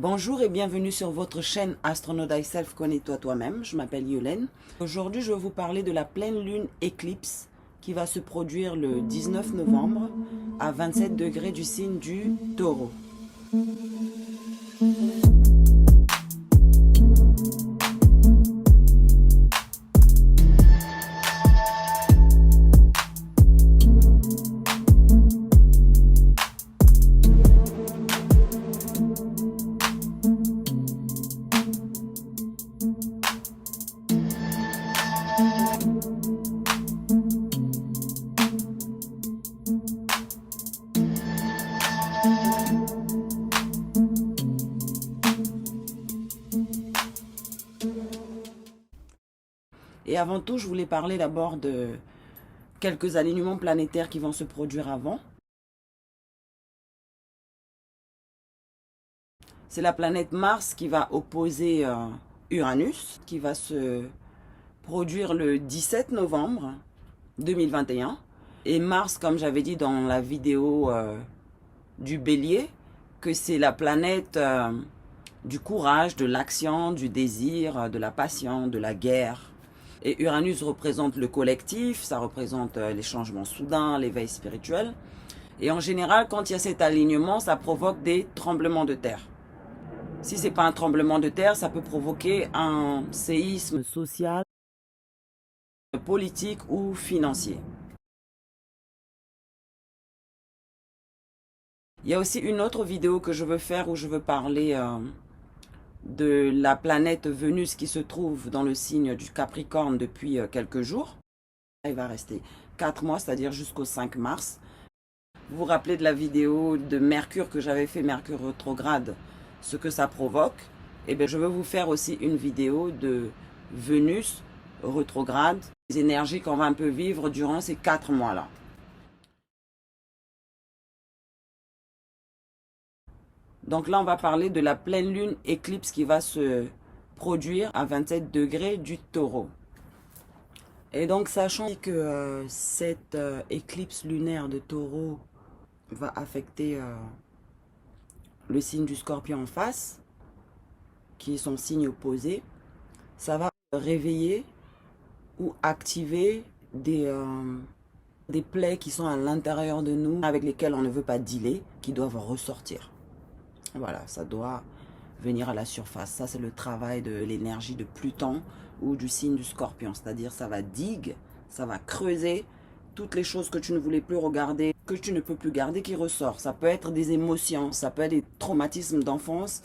Bonjour et bienvenue sur votre chaîne Astronaut Thyself, connais-toi toi-même. Je m'appelle Yolène. Aujourd'hui, je vais vous parler de la pleine lune éclipse qui va se produire le 19 novembre à 27 degrés du signe du Taureau. Et avant tout, je voulais parler d'abord de quelques alignements planétaires qui vont se produire avant. C'est la planète Mars qui va opposer Uranus, qui va se produire le 17 novembre 2021. Et Mars, comme j'avais dit dans la vidéo du Bélier, que c'est la planète du courage, de l'action, du désir, de la passion, de la guerre. Et Uranus représente le collectif, ça représente les changements soudains, l'éveil spirituel. Et en général, quand il y a cet alignement, ça provoque des tremblements de terre. Si ce n'est pas un tremblement de terre, ça peut provoquer un séisme social, politique ou financier. Il y a aussi une autre vidéo que je veux faire où je veux parler de la planète Vénus qui se trouve dans le signe du Capricorne depuis quelques jours. Il va rester 4 mois, c'est-à-dire jusqu'au 5 mars. Vous vous rappelez de la vidéo de Mercure que j'avais fait, Mercure rétrograde, ce que ça provoque? Eh bien, je veux vous faire aussi une vidéo de Vénus rétrograde, les énergies qu'on va un peu vivre durant ces 4 mois-là. Donc là, on va parler de la pleine lune éclipse qui va se produire à 27 degrés du Taureau. Et donc, sachant que cette éclipse lunaire de Taureau va affecter le signe du Scorpion en face, qui est son signe opposé, ça va réveiller ou activer des plaies qui sont à l'intérieur de nous, avec lesquelles on ne veut pas dealer, qui doivent ressortir. Voilà, ça doit venir à la surface. Ça, c'est le travail de l'énergie de Pluton ou du signe du Scorpion. C'est-à-dire, ça va digue, ça va creuser toutes les choses que tu ne voulais plus regarder, que tu ne peux plus garder, qui ressortent. Ça peut être des émotions, ça peut être des traumatismes d'enfance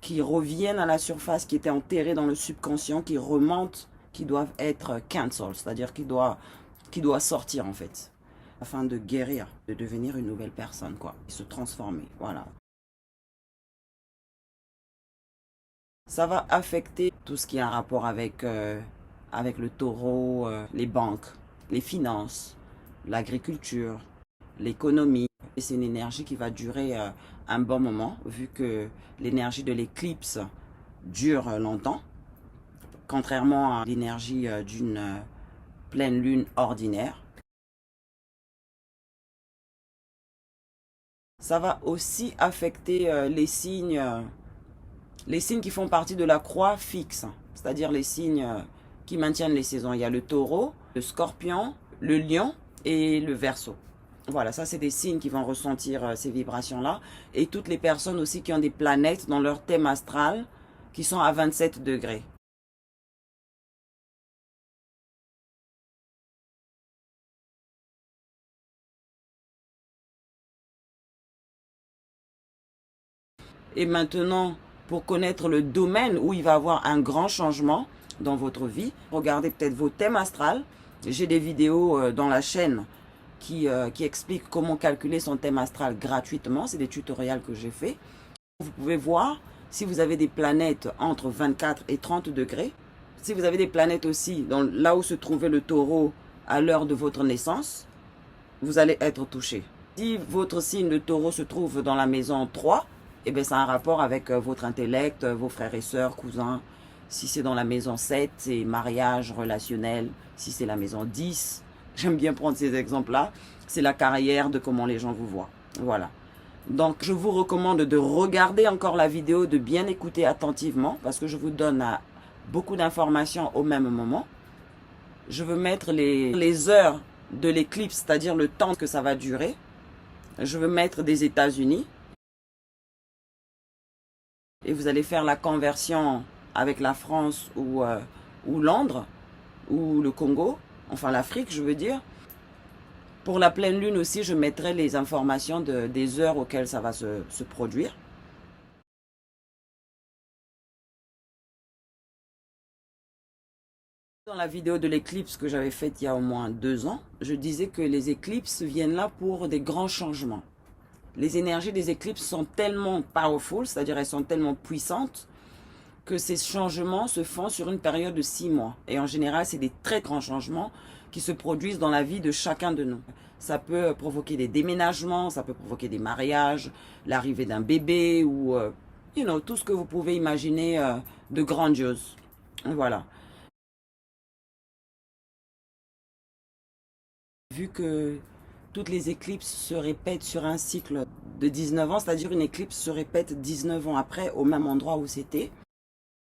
qui reviennent à la surface, qui étaient enterrés dans le subconscient, qui remontent, qui doivent être cancelled, c'est-à-dire qui doit sortir en fait, afin de guérir, de devenir une nouvelle personne, quoi, se transformer, voilà. Ça va affecter tout ce qui a un rapport avec le taureau, les banques, les finances, l'agriculture, l'économie. Et c'est une énergie qui va durer un bon moment, vu que l'énergie de l'éclipse dure longtemps, contrairement à l'énergie d'une pleine lune ordinaire. Ça va aussi affecter les signes qui font partie de la croix fixe, c'est-à-dire les signes qui maintiennent les saisons. Il y a le taureau, le scorpion, le lion et le verseau. Voilà, ça c'est des signes qui vont ressentir ces vibrations-là. Et toutes les personnes aussi qui ont des planètes dans leur thème astral qui sont à 27 degrés. Et maintenant, pour connaître le domaine où il va y avoir un grand changement dans votre vie, regardez peut-être vos thèmes astrales. J'ai des vidéos dans la chaîne qui expliquent comment calculer son thème astral gratuitement. C'est des tutoriels que j'ai fait. Vous pouvez voir si vous avez des planètes entre 24 et 30 degrés. Si vous avez des planètes aussi là où se trouvait le taureau à l'heure de votre naissance, vous allez être touché. Si votre signe de taureau se trouve dans la maison 3, eh bien, ça a un rapport avec votre intellect, vos frères et sœurs, cousins. Si c'est dans la maison 7, c'est mariage, relationnel. Si c'est la maison 10, j'aime bien prendre ces exemples-là, c'est la carrière, de comment les gens vous voient. Voilà. Donc, je vous recommande de regarder encore la vidéo, de bien écouter attentivement, parce que je vous donne beaucoup d'informations au même moment. Je veux mettre les heures de l'éclipse, c'est-à-dire le temps que ça va durer. Je veux mettre des États-Unis. Et vous allez faire la conversion avec la France ou Londres, ou le Congo, enfin l'Afrique, je veux dire. Pour la pleine lune aussi, je mettrai les informations des heures auxquelles ça va se produire. Dans la vidéo de l'éclipse que j'avais faite il y a au moins 2 ans, je disais que les éclipses viennent là pour des grands changements. Les énergies des éclipses sont tellement powerful, c'est-à-dire elles sont tellement puissantes, que ces changements se font sur une période de 6 mois. Et en général, c'est des très grands changements qui se produisent dans la vie de chacun de nous. Ça peut provoquer des déménagements, ça peut provoquer des mariages, l'arrivée d'un bébé ou, tout ce que vous pouvez imaginer de grandiose. Voilà. Vu que toutes les éclipses se répètent sur un cycle de 19 ans, c'est-à-dire une éclipse se répète 19 ans après au même endroit où c'était.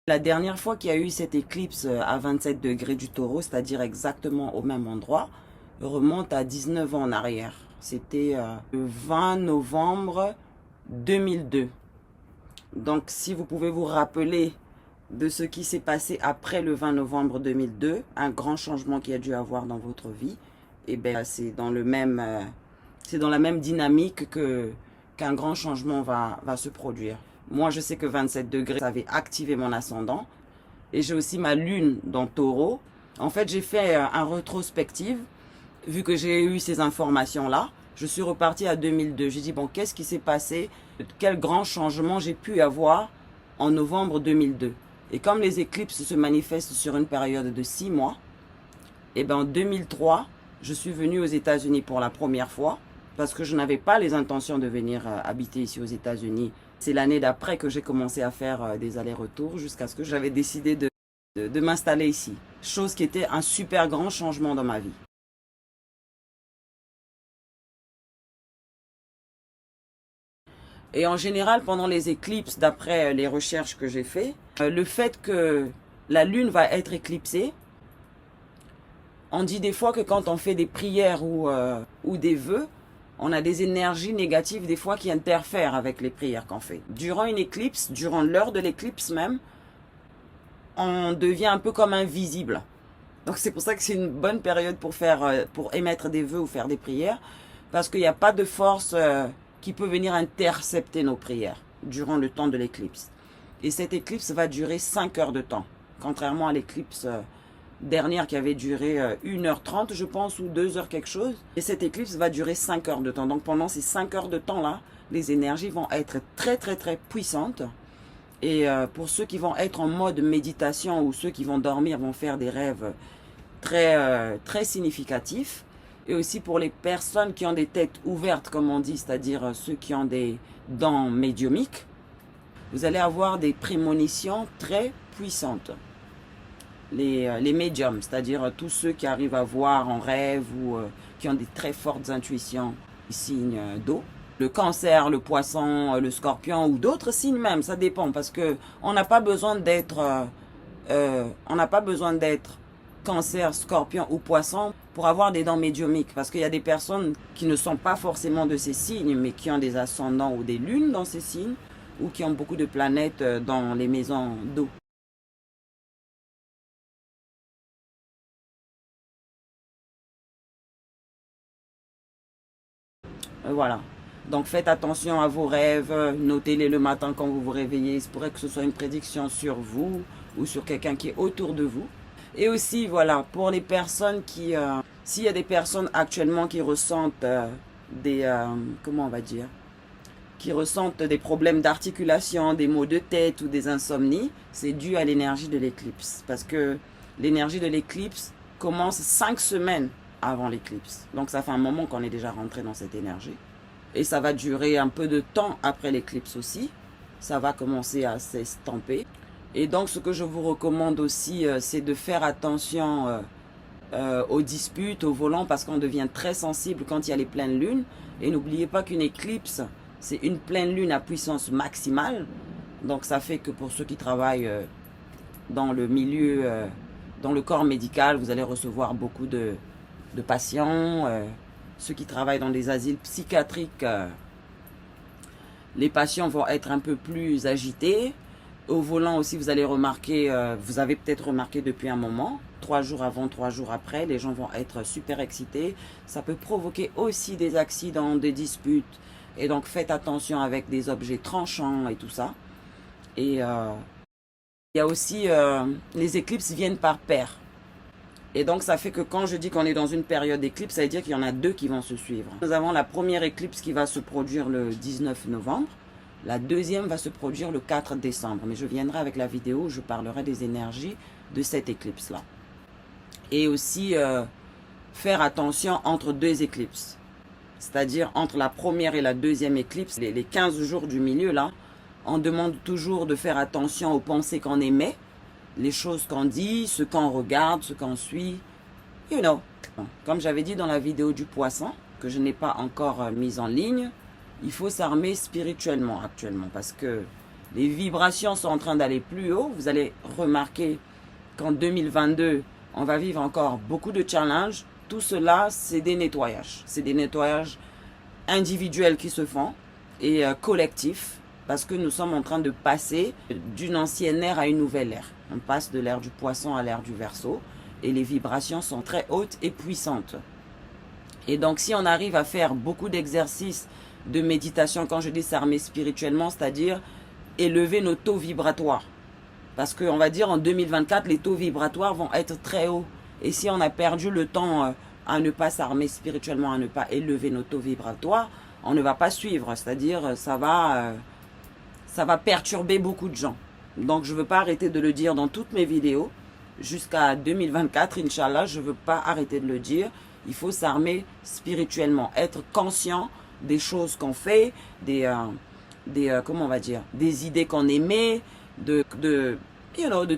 La dernière fois qu'il y a eu cette éclipse à 27 degrés du Taureau, c'est-à-dire exactement au même endroit, remonte à 19 ans en arrière. C'était le 20 novembre 2002. Donc si vous pouvez vous rappeler de ce qui s'est passé après le 20 novembre 2002, un grand changement qui a dû avoir dans votre vie, et bien c'est dans la même dynamique qu'un grand changement va se produire. Moi, je sais que 27 degrés, ça avait activé mon ascendant. Et j'ai aussi ma lune dans Taureau. En fait, j'ai fait un rétrospective. Vu que j'ai eu ces informations-là, je suis repartie à 2002. J'ai dit, bon, qu'est-ce qui s'est passé? Quel grand changement j'ai pu avoir en novembre 2002? Et comme les éclipses se manifestent sur une période de 6 mois, et bien en 2003, je suis venue aux États-Unis pour la première fois parce que je n'avais pas les intentions de venir habiter ici aux États-Unis. C'est l'année d'après que j'ai commencé à faire des allers-retours jusqu'à ce que j'avais décidé de m'installer ici. Chose qui était un super grand changement dans ma vie. Et en général, pendant les éclipses, d'après les recherches que j'ai faites, le fait que la lune va être éclipsée, on dit des fois que quand on fait des prières ou des vœux, on a des énergies négatives des fois qui interfèrent avec les prières qu'on fait. Durant une éclipse, durant l'heure de l'éclipse même, on devient un peu comme invisible. Donc c'est pour ça que c'est une bonne période pour émettre des vœux ou faire des prières, parce qu'il n'y a pas de force qui peut venir intercepter nos prières durant le temps de l'éclipse. Et cette éclipse va durer 5 heures de temps, contrairement à l'éclipse dernière qui avait duré 1h30 je pense, ou 2 heures quelque chose. Et cette éclipse va durer 5 heures de temps. Donc pendant ces 5 heures de temps là, les énergies vont être très très très puissantes. Et pour ceux qui vont être en mode méditation ou ceux qui vont dormir vont faire des rêves très significatifs. Et aussi pour les personnes qui ont des têtes ouvertes, comme on dit, c'est-à-dire ceux qui ont des dents médiumiques, vous allez avoir des prémonitions très puissantes. Les médiums, c'est-à-dire tous ceux qui arrivent à voir en rêve ou qui ont des très fortes intuitions, signes d'eau. Le cancer, le poisson, le scorpion ou d'autres signes même, ça dépend parce que on n'a pas besoin d'être cancer, scorpion ou poisson pour avoir des dents médiumiques, parce qu'il y a des personnes qui ne sont pas forcément de ces signes mais qui ont des ascendants ou des lunes dans ces signes ou qui ont beaucoup de planètes dans les maisons d'eau. Voilà. Donc faites attention à vos rêves, notez-les le matin quand vous vous réveillez. Il se pourrait que ce soit une prédiction sur vous ou sur quelqu'un qui est autour de vous. Et aussi, voilà, pour les personnes s'il y a des personnes actuellement qui ressentent comment on va dire, qui ressentent des problèmes d'articulation, des maux de tête ou des insomnies, c'est dû à l'énergie de l'éclipse. Parce que l'énergie de l'éclipse commence 5 semaines avant l'éclipse. Donc ça fait un moment qu'on est déjà rentré dans cette énergie. Et ça va durer un peu de temps après l'éclipse aussi. Ça va commencer à s'estomper. Et donc ce que je vous recommande aussi, c'est de faire attention aux disputes, au volant, parce qu'on devient très sensible quand il y a les pleines lunes. Et n'oubliez pas qu'une éclipse, c'est une pleine lune à puissance maximale. Donc ça fait que pour ceux qui travaillent dans le milieu, dans le corps médical, vous allez recevoir beaucoup de patients. Ceux qui travaillent dans des asiles psychiatriques, les patients vont être un peu plus agités. Au volant aussi, vous allez remarquer, vous avez peut-être remarqué depuis un moment, 3 jours avant, 3 jours après, les gens vont être super excités. Ça peut provoquer aussi des accidents, des disputes. Et donc, faites attention avec des objets tranchants et tout ça. Et il y a aussi, les éclipses viennent par paire. Et donc, ça fait que quand je dis qu'on est dans une période d'éclipse, ça veut dire qu'il y en a 2 qui vont se suivre. Nous avons la première éclipse qui va se produire le 19 novembre. La deuxième va se produire le 4 décembre. Mais je viendrai avec la vidéo où je parlerai des énergies de cette éclipse-là. Et aussi, faire attention entre 2 éclipses. C'est-à-dire entre la première et la deuxième éclipse, les 15 jours du milieu, là, on demande toujours de faire attention aux pensées qu'on émet, les choses qu'on dit, ce qu'on regarde, ce qu'on suit. You know. Comme j'avais dit dans la vidéo du poisson, que je n'ai pas encore mise en ligne, il faut s'armer spirituellement actuellement parce que les vibrations sont en train d'aller plus haut. Vous allez remarquer qu'en 2022, on va vivre encore beaucoup de challenges. Tout cela, c'est des nettoyages. C'est des nettoyages individuels qui se font et collectifs parce que nous sommes en train de passer d'une ancienne ère à une nouvelle ère. On passe de l'ère du poisson à l'ère du Verseau et les vibrations sont très hautes et puissantes. Et donc, si on arrive à faire beaucoup d'exercices de méditation, quand je dis s'armer spirituellement, c'est-à-dire élever nos taux vibratoires. Parce qu'on va dire en 2024, les taux vibratoires vont être très hauts. Et si on a perdu le temps à ne pas s'armer spirituellement, à ne pas élever nos taux vibratoires, on ne va pas suivre. C'est-à-dire, ça va perturber beaucoup de gens. Donc, je ne veux pas arrêter de le dire dans toutes mes vidéos. Jusqu'à 2024, Inch'Allah, je ne veux pas arrêter de le dire. Il faut s'armer spirituellement, être conscient des choses qu'on fait, comment on va dire, des idées qu'on émet, de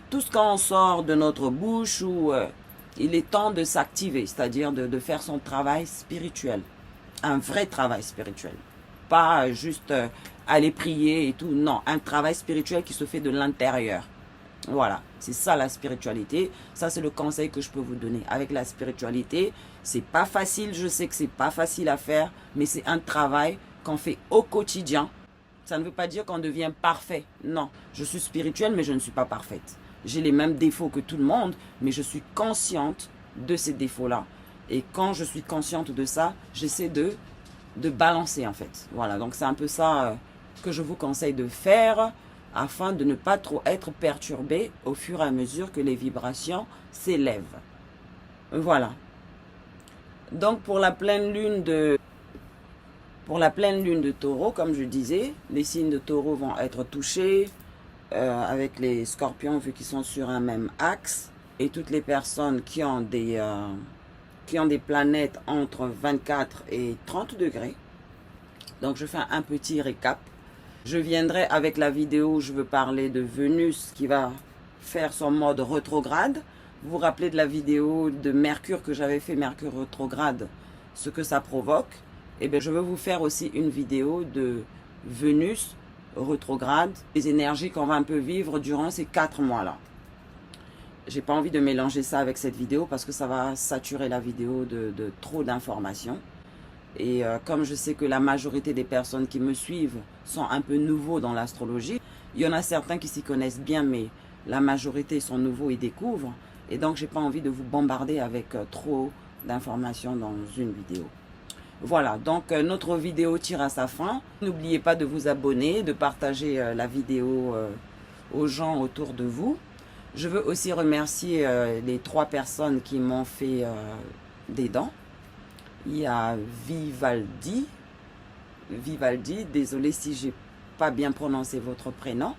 tout ce qu'on sort de notre bouche où il est temps de s'activer, c'est-à-dire de faire son travail spirituel, un vrai travail spirituel, pas juste aller prier et tout, non, un travail spirituel qui se fait de l'intérieur. Voilà, c'est ça la spiritualité. Ça, c'est le conseil que je peux vous donner. Avec la spiritualité, c'est pas facile. Je sais que c'est pas facile à faire, mais c'est un travail qu'on fait au quotidien. Ça ne veut pas dire qu'on devient parfait. Non, je suis spirituelle, mais je ne suis pas parfaite. J'ai les mêmes défauts que tout le monde, mais je suis consciente de ces défauts-là. Et quand je suis consciente de ça, j'essaie de balancer, en fait. Voilà, donc c'est un peu ça que je vous conseille de faire, afin de ne pas trop être perturbé au fur et à mesure que les vibrations s'élèvent. Voilà. Donc pour la pleine lune de Taureau, comme je disais, les signes de Taureau vont être touchés avec les Scorpions vu qu'ils sont sur un même axe, et toutes les personnes qui ont des planètes entre 24 et 30 degrés. Donc je fais un petit récap. Je viendrai avec la vidéo où je veux parler de Vénus qui va faire son mode rétrograde. Vous vous rappelez de la vidéo de Mercure que j'avais fait, Mercure rétrograde, ce que ça provoque. Et bien, je veux vous faire aussi une vidéo de Vénus rétrograde, les énergies qu'on va un peu vivre durant ces 4 mois-là. J'ai pas envie de mélanger ça avec cette vidéo parce que ça va saturer la vidéo de trop d'informations. Et comme je sais que la majorité des personnes qui me suivent sont un peu nouveaux dans l'astrologie, il y en a certains qui s'y connaissent bien, mais la majorité sont nouveaux et découvrent. Et donc, j'ai pas envie de vous bombarder avec trop d'informations dans une vidéo. Voilà, donc notre vidéo tire à sa fin. N'oubliez pas de vous abonner, de partager la vidéo aux gens autour de vous. Je veux aussi remercier les 3 personnes qui m'ont fait des dons. Il y a Vivaldi, désolé si j'ai pas bien prononcé votre prénom.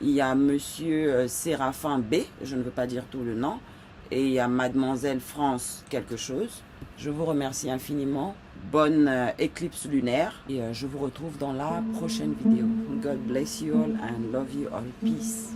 Il y a Monsieur Séraphin B, je ne veux pas dire tout le nom. Et il y a Mademoiselle France quelque chose. Je vous remercie infiniment. Bonne éclipse lunaire. Et je vous retrouve dans la prochaine vidéo. God bless you all and love you all. Peace.